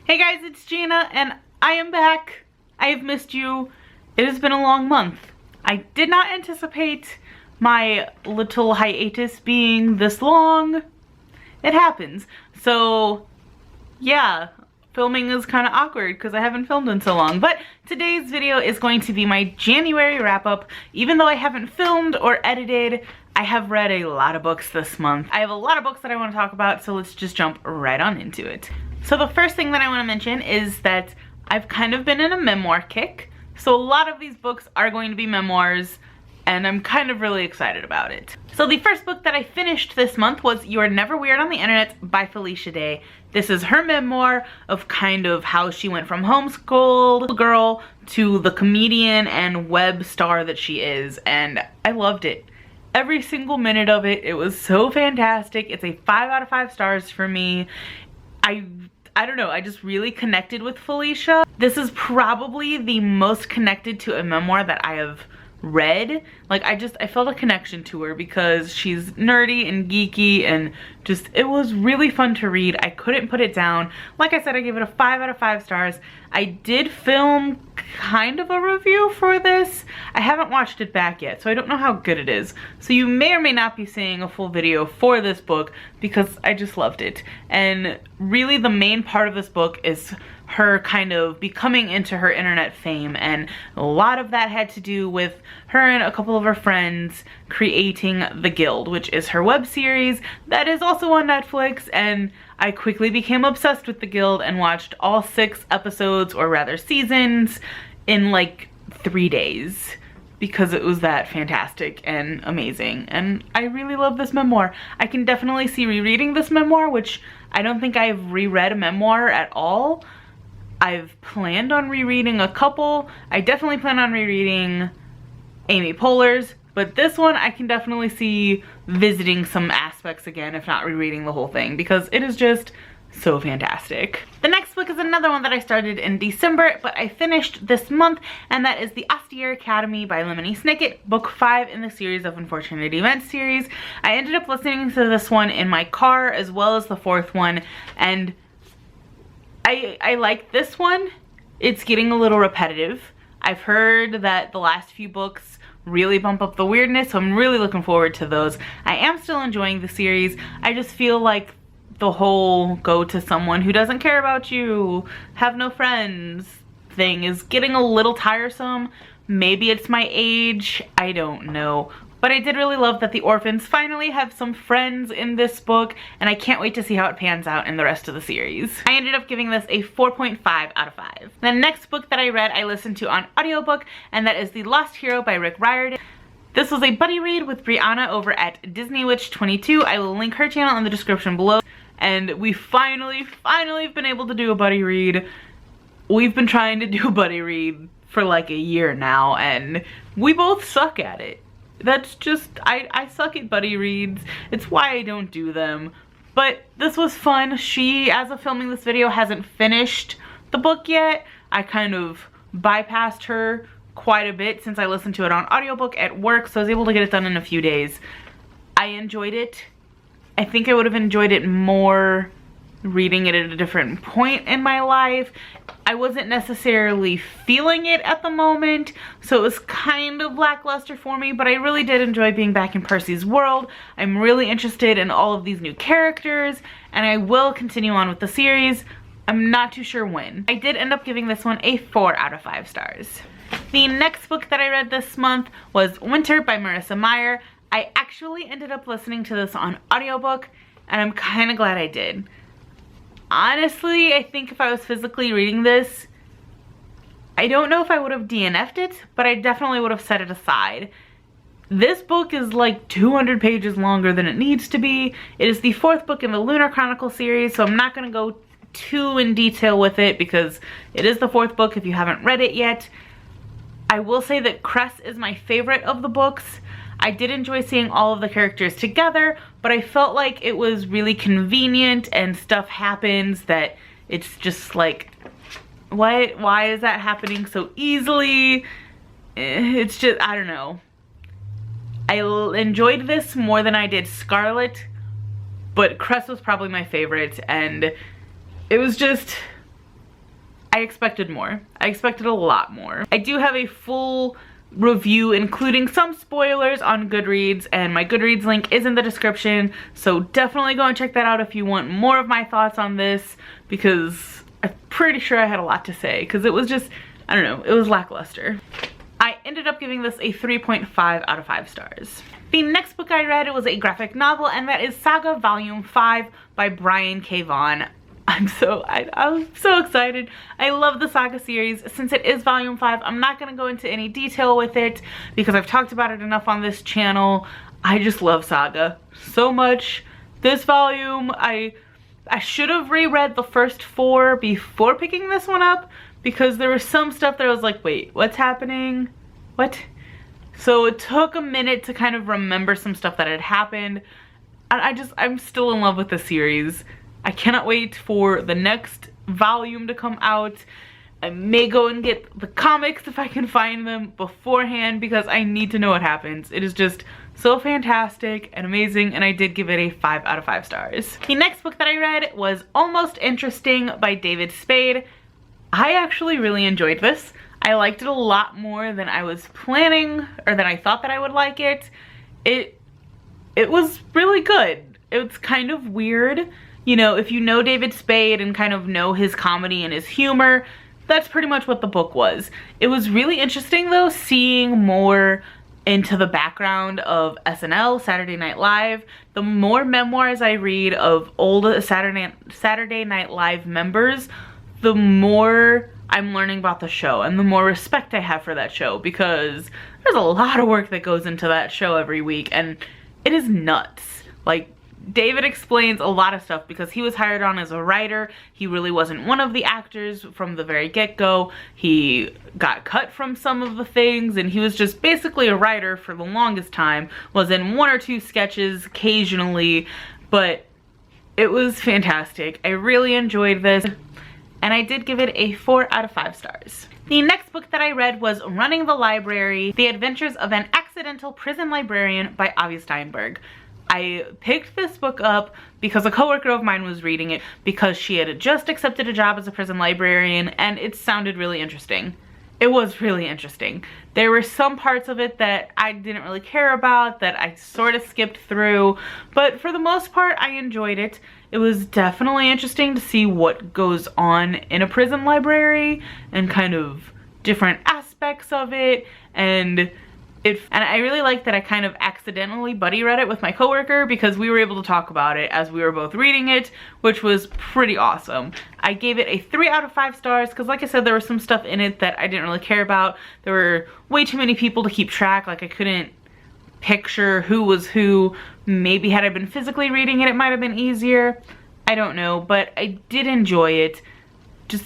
Hey guys, it's Gina and I am back. I have missed you. It has been a long month. I did not anticipate my little hiatus being this long. It happens. So yeah, filming is kind of awkward because I haven't filmed in so long. But today's video is going to be my January wrap up. Even though I haven't filmed or edited, I have read a lot of books this month. I have a lot of books that I want to talk about, so let's just jump right on into it. So the first thing that I want to mention is that I've kind of been in a memoir kick. So a lot of these books are going to be memoirs, and I'm kind of really excited about it. So the first book that I finished this month was You're Never Weird on the Internet by Felicia Day. This is her memoir of kind of how she went from homeschooled girl to the comedian and web star that she is, and I loved it. Every single minute of it, it was so fantastic. It's a 5 out of 5 stars for me. I don't know, I just really connected with Felicia. This is probably the most connected to a memoir that I have read. Like I felt a connection to her because she's nerdy and geeky and just, it was really fun to read. I couldn't put it down. Like I said, I gave it a 5 out of 5 stars. I did film kind of a review for this. I haven't watched it back yet, so I don't know how good it is. So you may or may not be seeing a full video for this book because I just loved it. And really the main part of this book is her kind of becoming into her internet fame, and a lot of that had to do with her and a couple of her friends creating The Guild, which is her web series that is also on Netflix, and I quickly became obsessed with The Guild and watched all 6 episodes, or rather seasons, in like 3 days because it was that fantastic and amazing, and I really love this memoir. I can definitely see rereading this memoir, which I don't think I've reread a memoir at all. I've planned on rereading a couple. I definitely plan on rereading Amy Poehler's, but this one I can definitely see visiting some aspects again, if not rereading the whole thing, because it is just so fantastic. The next book is another one that I started in December, but I finished this month, and that is The Austere Academy by Lemony Snicket, book 5 in the series of Unfortunate Events series. I ended up listening to this one in my car as well as the 4th one, and I like this one. It's getting a little repetitive. I've heard that the last few books really bump up the weirdness, so I'm really looking forward to those. I am still enjoying the series. I just feel like the whole go to someone who doesn't care about you, have no friends thing is getting a little tiresome. Maybe it's my age, I don't know. But I did really love that the orphans finally have some friends in this book, and I can't wait to see how it pans out in the rest of the series. I ended up giving this a 4.5 out of 5. The next book that I read, I listened to on audiobook, and that is The Lost Hero by Rick Riordan. This was a buddy read with Brianna over at DisneyWitch22. I will link her channel in the description below. And we finally have been able to do a buddy read. We've been trying to do a buddy read for like a year now, and we both suck at it. That's just, I suck at buddy reads. It's why I don't do them. But this was fun. She, as of filming this video, hasn't finished the book yet. I kind of bypassed her quite a bit since I listened to it on audiobook at work, so I was able to get it done in a few days. I enjoyed it. I think I would have enjoyed it more reading it at a different point in my life. I wasn't necessarily feeling it at the moment, so it was kind of lackluster for me, but I really did enjoy being back in Percy's world. I'm really interested in all of these new characters, and I will continue on with the series. I'm not too sure when. I did end up giving this one a 4 out of 5 stars. The next book that I read this month was Winter by Marissa Meyer. I actually ended up listening to this on audiobook, and I'm kind of glad I did. Honestly, I think if I was physically reading this, I don't know if I would have DNF'd it, but I definitely would have set it aside. This book is like 200 pages longer than it needs to be. It is the 4th book in the Lunar Chronicle series, so I'm not going to go too in detail with it because it is the 4th book if you haven't read it yet. I will say that Cress is my favorite of the books. I did enjoy seeing all of the characters together, but I felt like it was really convenient and stuff happens that it's just like, what? Why is that happening so easily? It's just, I don't know. I enjoyed this more than I did Scarlet, but Cress was probably my favorite, and it was just, I expected more. I expected a lot more. I do have a full review including some spoilers on Goodreads, and my Goodreads link is in the description, so definitely go and check that out if you want more of my thoughts on this, because I'm pretty sure I had a lot to say, because it was just, I don't know, it was lackluster. I ended up giving this a 3.5 out of 5 stars. The next book I read was a graphic novel, and that is Saga Volume 5 by Brian K. Vaughan. I'm so excited. I love the Saga series. Since it is volume 5, I'm not going to go into any detail with it because I've talked about it enough on this channel. I just love Saga so much. This volume, I should have reread the first 4 before picking this one up, because there was some stuff that I was like, wait, what's happening? What? So it took a minute to kind of remember some stuff that had happened. And I'm still in love with the series. I cannot wait for the next volume to come out. I may go and get the comics if I can find them beforehand, because I need to know what happens. It is just so fantastic and amazing, and I did give it a 5 out of 5 stars. The next book that I read was Almost Interesting by David Spade. I actually really enjoyed this. I liked it a lot more than I was planning, or than I thought that I would like it. It was really good. It's kind of weird. You know, if you know David Spade and kind of know his comedy and his humor, that's pretty much what the book was. It was really interesting though, seeing more into the background of SNL, Saturday Night Live. The more memoirs I read of old Saturday Night Live members, the more I'm learning about the show and the more respect I have for that show, because there's a lot of work that goes into that show every week, and it is nuts. Like, David explains a lot of stuff because he was hired on as a writer. He really wasn't one of the actors from the very get-go. He got cut from some of the things, and he was just basically a writer for the longest time. Was in 1 or 2 sketches occasionally, but it was fantastic. I really enjoyed this, and I did give it a 4 out of 5 stars. The next book that I read was Running the Library: The Adventures of an Accidental Prison Librarian by Avi Steinberg. I picked this book up because a coworker of mine was reading it because she had just accepted a job as a prison librarian, and it sounded really interesting. It was really interesting. There were some parts of it that I didn't really care about, that I sort of skipped through, but for the most part I enjoyed it. It was definitely interesting to see what goes on in a prison library and kind of different aspects of it, and I really like that I kind of accidentally buddy read it with my coworker, because we were able to talk about it as we were both reading it, which was pretty awesome. I gave it a 3 out of 5 stars because, like I said, there was some stuff in it that I didn't really care about. There were way too many people to keep track. Like, I couldn't picture who was who. Maybe had I been physically reading it, it might have been easier. I don't know, but I did enjoy it. Just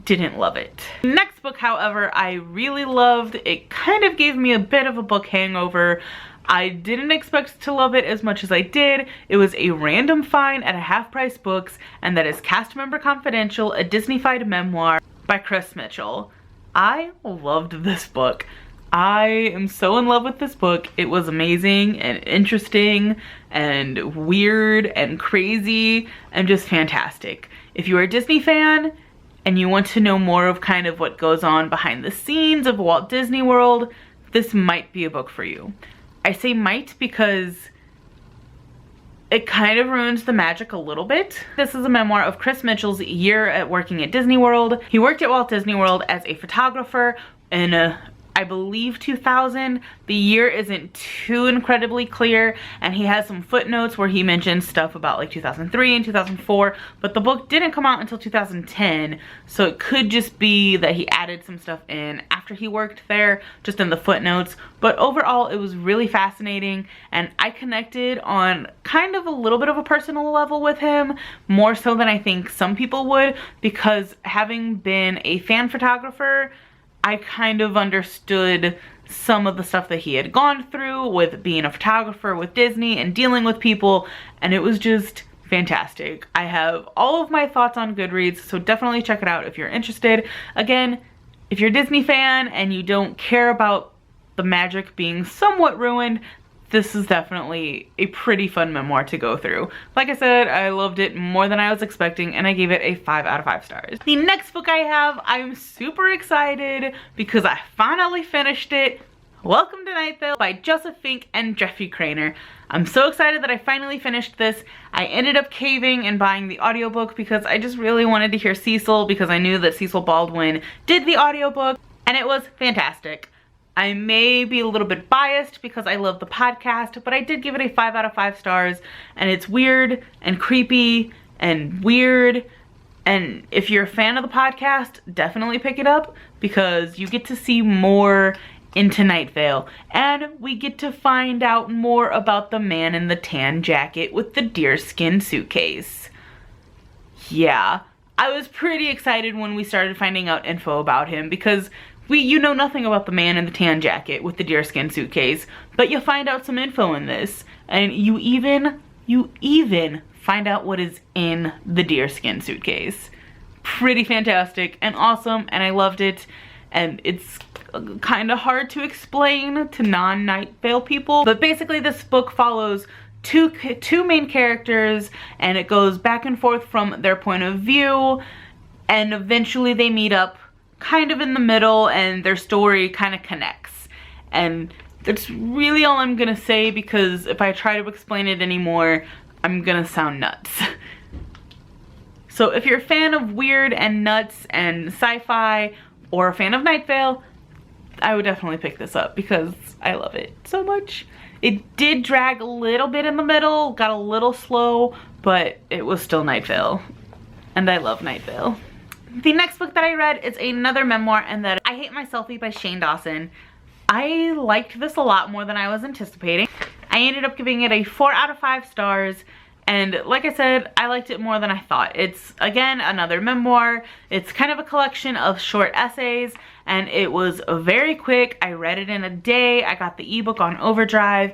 didn't love it. Next book, however, I really loved. It kind of gave me a bit of a book hangover. I didn't expect to love it as much as I did. It was a random find at a Half Price Books, and that is Cast Member Confidential, a Disney-fied memoir by Chris Mitchell. I loved this book. I am so in love with this book. It was amazing and interesting and weird and crazy and just fantastic. If you're a Disney fan and you want to know more of kind of what goes on behind the scenes of Walt Disney World, this might be a book for you. I say might because it kind of ruins the magic a little bit. This is a memoir of Chris Mitchell's year at working at Disney World. He worked at Walt Disney World as a photographer in I believe 2000. The year isn't too incredibly clear, and he has some footnotes where he mentions stuff about like 2003 and 2004, but the book didn't come out until 2010, so it could just be that he added some stuff in after he worked there, just in the footnotes. But overall, it was really fascinating, and I connected on kind of a little bit of a personal level with him, more so than I think some people would, because having been a fan photographer, I kind of understood some of the stuff that he had gone through with being a photographer with Disney and dealing with people, and it was just fantastic. I have all of my thoughts on Goodreads, so definitely check it out if you're interested. Again, if you're a Disney fan and you don't care about the magic being somewhat ruined, this is definitely a pretty fun memoir to go through. Like I said, I loved it more than I was expecting, and I gave it a 5 out of 5 stars. The next book I have, I'm super excited because I finally finished it. Welcome to Night Vale by Joseph Fink and Jeffrey Cranor. I'm so excited that I finally finished this. I ended up caving and buying the audiobook because I just really wanted to hear Cecil, because I knew that Cecil Baldwin did the audiobook, and it was fantastic. I may be a little bit biased because I love the podcast, but I did give it a 5 out of 5 stars, and it's weird and creepy and weird. And if you're a fan of the podcast, definitely pick it up because you get to see more into Night Vale, and we get to find out more about the man in the tan jacket with the deerskin suitcase. Yeah, I was pretty excited when we started finding out info about him because you know nothing about the man in the tan jacket with the deerskin suitcase, but you find out some info in this, and you even find out what is in the deerskin suitcase. Pretty fantastic and awesome, and I loved it, and it's kind of hard to explain to non-Night Vale people, but basically this book follows two main characters, and it goes back and forth from their point of view, and eventually they meet up kind of in the middle, and their story kind of connects. And that's really all I'm gonna say, because if I try to explain it anymore, I'm gonna sound nuts. So if you're a fan of weird and nuts and sci-fi, or a fan of Night Vale, I would definitely pick this up because I love it so much. It did drag a little bit in the middle, got a little slow, but it was still Night Vale, and I love Night Vale. The next book that I read is another memoir, and that I Hate My Selfie by Shane Dawson. I liked this a lot more than I was anticipating. I ended up giving it a 4 out of 5 stars, and like I said, I liked it more than I thought. It's, again, another memoir. It's kind of a collection of short essays, and it was very quick. I read it in a day. I got the ebook on Overdrive,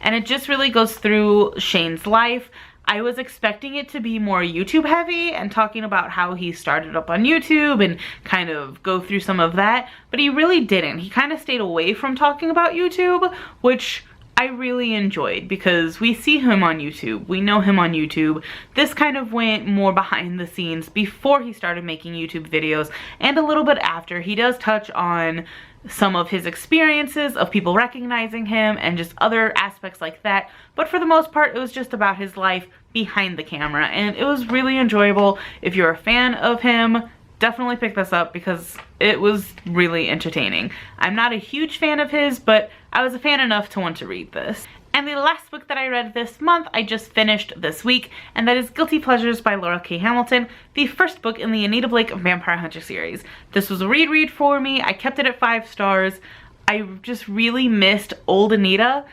and it just really goes through Shane's life. I was expecting it to be more YouTube heavy and talking about how he started up on YouTube and kind of go through some of that, but he really didn't. He kind of stayed away from talking about YouTube, which I really enjoyed because we see him on YouTube. We know him on YouTube. This kind of went more behind the scenes before he started making YouTube videos, and a little bit after. He does touch on some of his experiences of people recognizing him and just other aspects like that, but for the most part it was just about his life behind the camera, and it was really enjoyable. If you're a fan of him, definitely pick this up because it was really entertaining. I'm not a huge fan of his, but I was a fan enough to want to read this. And the last book that I read this month, I just finished this week, and that is Guilty Pleasures by Laura K. Hamilton, the first book in the Anita Blake Vampire Hunter series. This was a read for me. I kept it at 5 stars. I just really missed Old Anita.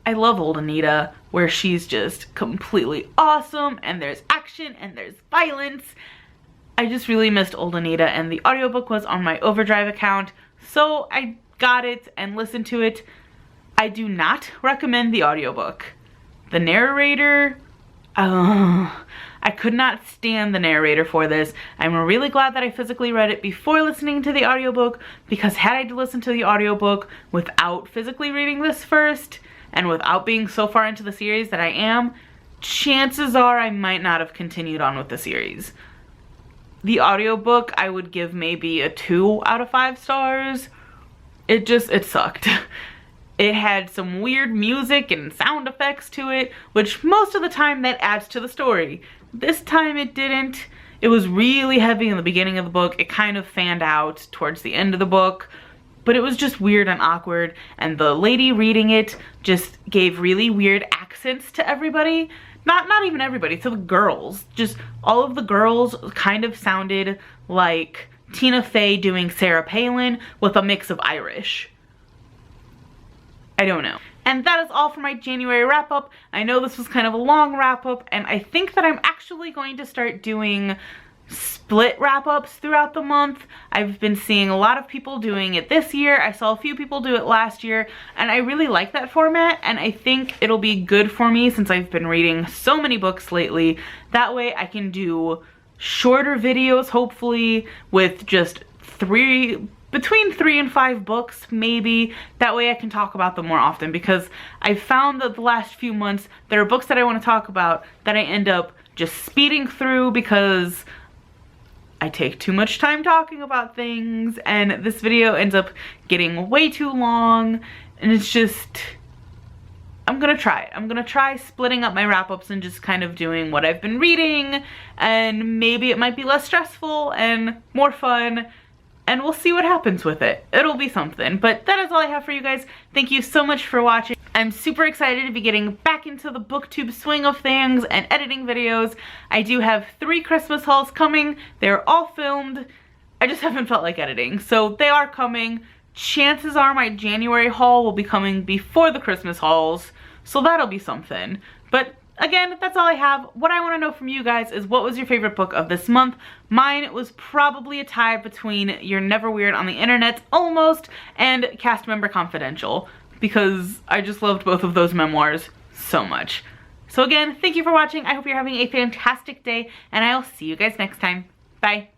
I love Old Anita, where she's just completely awesome, and there's action, and there's violence. I just really missed Old Anita, and the audiobook was on my Overdrive account, so I got it and listened to it. I do not recommend the audiobook. The narrator, I could not stand the narrator for this. I'm really glad that I physically read it before listening to the audiobook, because had I listened to the audiobook without physically reading this first, and without being so far into the series that I am, chances are I might not have continued on with the series. The audiobook I would give maybe a 2 out of 5 stars. It sucked. It had some weird music and sound effects to it, which most of the time that adds to the story. This time it didn't. It was really heavy in the beginning of the book. It kind of fanned out towards the end of the book, but it was just weird and awkward, and the lady reading it just gave really weird accents to everybody. Not even everybody, to the girls. Just all of the girls kind of sounded like Tina Fey doing Sarah Palin with a mix of Irish. I don't know. And that is all for my January wrap-up. I know this was kind of a long wrap-up, and I think that I'm actually going to start doing split wrap-ups throughout the month. I've been seeing a lot of people doing it this year. I saw a few people do it last year, and I really like that format, and I think it'll be good for me since I've been reading so many books lately. That way I can do shorter videos, hopefully, with just 3 between 3 and 5 books, maybe. That way I can talk about them more often, because I've found that the last few months there are books that I want to talk about that I end up just speeding through because I take too much time talking about things, and this video ends up getting way too long, and it's just, I'm gonna try it. I'm gonna try splitting up my wrap-ups and just kind of doing what I've been reading, and maybe it might be less stressful and more fun, and we'll see what happens with it. It'll be something. But that is all I have for you guys. Thank you so much for watching. I'm super excited to be getting back into the booktube swing of things and editing videos. I do have 3 Christmas hauls coming. They're all filmed. I just haven't felt like editing. So they are coming. Chances are my January haul will be coming before the Christmas hauls. So that'll be something. But again, that's all I have. What I want to know from you guys is, what was your favorite book of this month? Mine was probably a tie between You're Never Weird on the Internet, almost, and Cast Member Confidential, because I just loved both of those memoirs so much. So again, thank you for watching. I hope you're having a fantastic day, and I'll see you guys next time. Bye.